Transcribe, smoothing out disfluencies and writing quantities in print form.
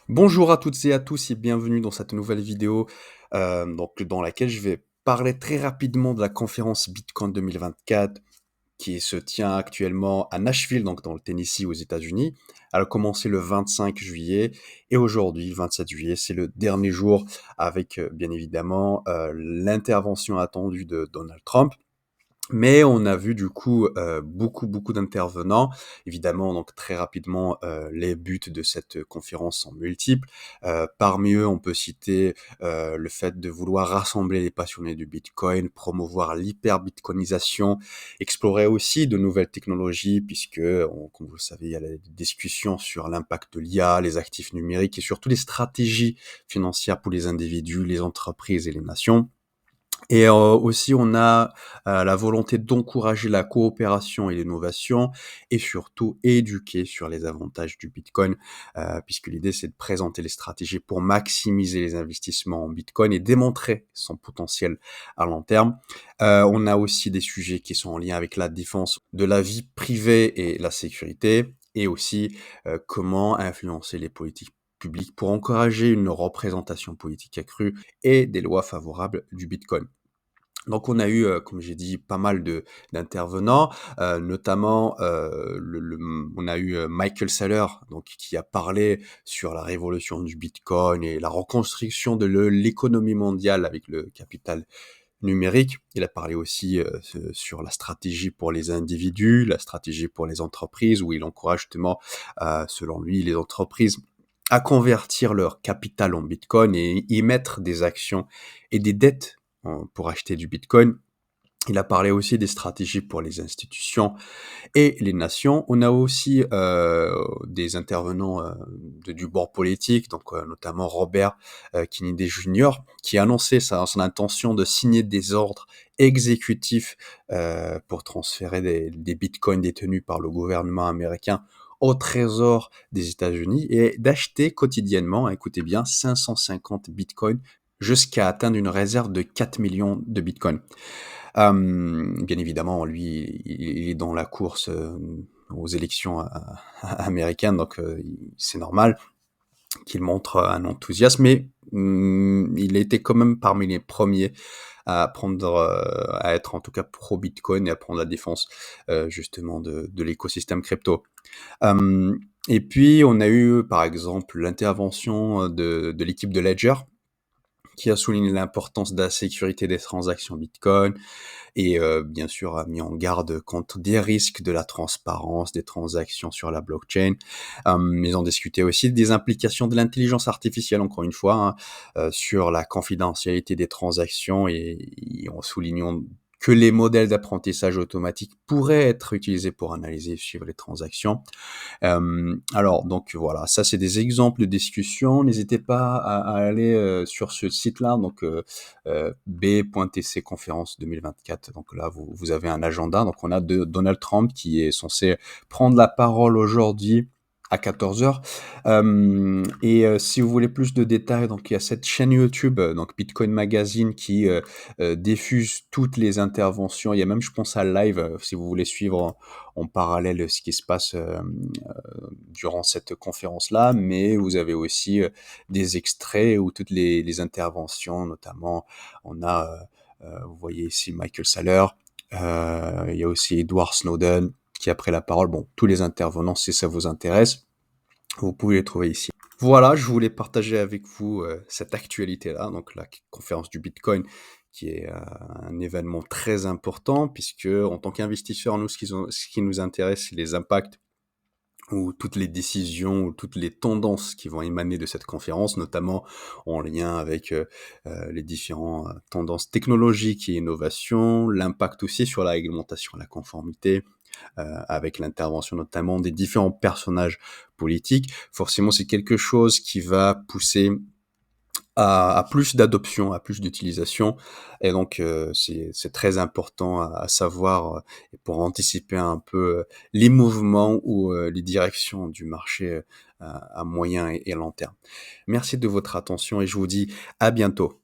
Bonjour à toutes et à tous et bienvenue dans cette nouvelle vidéo, dans laquelle je vais parler très rapidement de la conférence Bitcoin 2024 qui se tient actuellement à Nashville, donc dans le Tennessee aux États-Unis. Elle a commencé le 25 juillet et aujourd'hui, le 27 juillet, c'est le dernier jour avec, bien évidemment, l'intervention attendue de Donald Trump. Mais on a vu du coup, beaucoup d'intervenants. Évidemment, donc très rapidement, les buts de cette conférence sont multiples. Parmi eux, on peut citer, le fait de vouloir rassembler les passionnés du Bitcoin, promouvoir l'hyper-bitcoinisation, explorer aussi de nouvelles technologies puisque comme vous le savez, il y a la discussion sur l'impact de l'IA, les actifs numériques et surtout les stratégies financières pour les individus, les entreprises et les nations. Et aussi on a, la volonté d'encourager la coopération et l'innovation et surtout éduquer sur les avantages du Bitcoin, puisque l'idée c'est de présenter les stratégies pour maximiser les investissements en Bitcoin et démontrer son potentiel à long terme. On a aussi des sujets qui sont en lien avec la défense de la vie privée et la sécurité et aussi, comment influencer les politiques publiques pour encourager une représentation politique accrue et des lois favorables du Bitcoin. Donc on a eu, comme j'ai dit, pas mal de d'intervenants, notamment, on a eu, Michael Saylor, donc qui a parlé sur la révolution du Bitcoin et la reconstruction de l'économie mondiale avec le capital numérique. Il a parlé aussi, sur la stratégie pour les individus, la stratégie pour les entreprises, où il encourage justement, selon lui, les entreprises à convertir leur capital en Bitcoin et y mettre des actions et des dettes, pour acheter du Bitcoin. Il a parlé aussi des stratégies pour les institutions et les nations. On a aussi, des intervenants, du bord politique, donc notamment Robert, Kennedy Jr., qui a annoncé son intention de signer des ordres exécutifs, pour transférer des bitcoins détenus par le gouvernement américain au trésor des États-Unis et d'acheter quotidiennement, écoutez bien, 550 bitcoins jusqu'à atteindre une réserve de 4 millions de bitcoins. Bien évidemment, lui, il est dans la course, aux élections américaines, donc c'est normal qu'il montre un enthousiasme, mais il était quand même parmi les premiers à prendre, à être en tout cas pro Bitcoin et à prendre la défense, justement de l'écosystème crypto. Hem Et puis on a eu, par exemple, l'intervention, de l'équipe de Ledger, qui a souligné l'importance de la sécurité des transactions Bitcoin et bien sûr a mis en garde contre des risques de la transparence des transactions sur la blockchain. Ils ont discuté aussi des implications de l'intelligence artificielle, encore une fois, hein, sur la confidentialité des transactions et en soulignant que les modèles d'apprentissage automatique pourraient être utilisés pour analyser et suivre les transactions. Alors donc voilà, ça c'est des exemples de discussions. N'hésitez pas à aller, sur ce site-là, donc b.tc conférence 2024. Donc là, vous avez un agenda. Donc on a Donald Trump qui est censé prendre la parole aujourd'hui à 14h. Et si vous voulez plus de détails, donc il y a cette chaîne YouTube, donc Bitcoin Magazine qui, diffuse toutes les interventions. Il y a même, je pense, un live, si vous voulez suivre en parallèle ce qui se passe, durant cette conférence-là, mais vous avez aussi, des extraits où toutes les interventions, notamment on a, vous voyez ici Michael Saylor, il y a aussi Edward Snowden qui a pris la parole. Bon, tous les intervenants, si ça vous intéresse, vous pouvez les trouver ici. Voilà, je voulais partager avec vous, cette actualité-là, donc la conférence du Bitcoin qui est, un événement très important puisque en tant qu'investisseurs, nous, ce qui nous intéresse, c'est les impacts ou toutes les décisions ou toutes les tendances qui vont émaner de cette conférence, notamment en lien avec, les différents, tendances technologiques et innovations, l'impact aussi sur la réglementation, la conformité, avec l'intervention notamment des différents personnages politiques. Forcément, c'est quelque chose qui va pousser à plus d'adoption, à plus d'utilisation et donc c'est très important à savoir, et pour anticiper un peu, les mouvements ou les directions du marché, à moyen et long terme. Merci de votre attention et je vous dis à bientôt.